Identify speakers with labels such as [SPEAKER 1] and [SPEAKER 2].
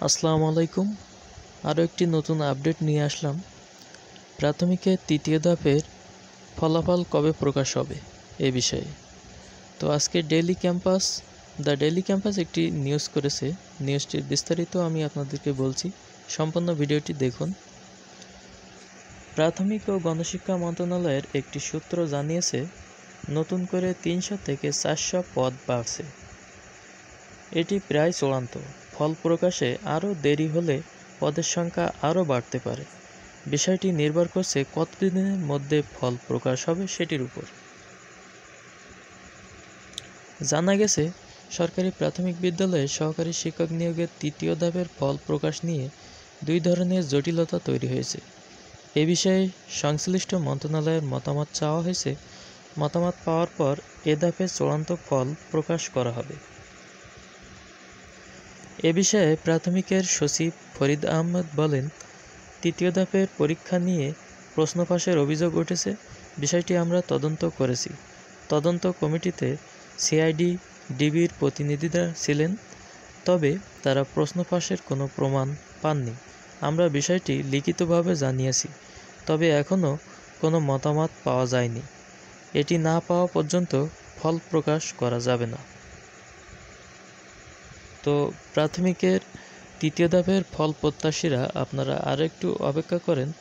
[SPEAKER 1] আসসালামু আলাইকুম। আরও একটি নতুন আপডেট নিয়ে আসলাম। প্রাথমিকের তৃতীয় ধাপের ফলাফল কবে প্রকাশ হবে এ বিষয়ে। তো আজকে দ্য ডেইলি ক্যাম্পাস একটি নিউজ করেছে। নিউজটির বিস্তারিত আমি আপনাদেরকে বলছি, সম্পূর্ণ ভিডিওটি দেখুন। প্রাথমিক ও গণশিক্ষা মন্ত্রণালয়ের একটি সূত্র জানিয়েছে, নতুন করে ৩০০ থেকে ৪০০ পদ বাড়ছে। এটি প্রায় চূড়ান্ত। ফল প্রকাশে আরও দেরি হলে পদের সংখ্যা আরও বাড়তে পারে। বিষয়টি নির্ভর করছে কতদিনের মধ্যে ফল প্রকাশ হবে সেটির উপর। জানা গেছে, সরকারি প্রাথমিক বিদ্যালয়ে সহকারী শিক্ষক নিয়োগের তৃতীয় ধাপের ফল প্রকাশ নিয়ে দুই ধরনের জটিলতা তৈরি হয়েছে। এ বিষয়ে সংশ্লিষ্ট মন্ত্রণালয়ের মতামত চাওয়া হয়েছে। মতামত পাওয়ার পর এ ধাপে চূড়ান্ত ফল প্রকাশ করা হবে। এ বিষয়ে প্রাথমিকের সচিব ফরিদ আহমেদ বলেন, তৃতীয় ধাপের পরীক্ষা নিয়ে প্রশ্ন ফাঁসের অভিযোগ উঠেছে। বিষয়টি আমরা তদন্ত করেছি। তদন্ত কমিটিতে সিআইডি, ডিবির প্রতিনিধিরা ছিলেন, তবে তারা প্রশ্ন ফাঁসের কোনো প্রমাণ পাননি। আমরা বিষয়টি লিখিতভাবে জানিয়েছি, তবে এখনও কোনো মতামত পাওয়া যায়নি। এটি না পাওয়া পর্যন্ত ফল প্রকাশ করা যাবে না। তো প্রাথমিকের তৃতীয় ধাপের ফল প্রত্যাশীরা আপনারা আরও একটু অপেক্ষা করেন।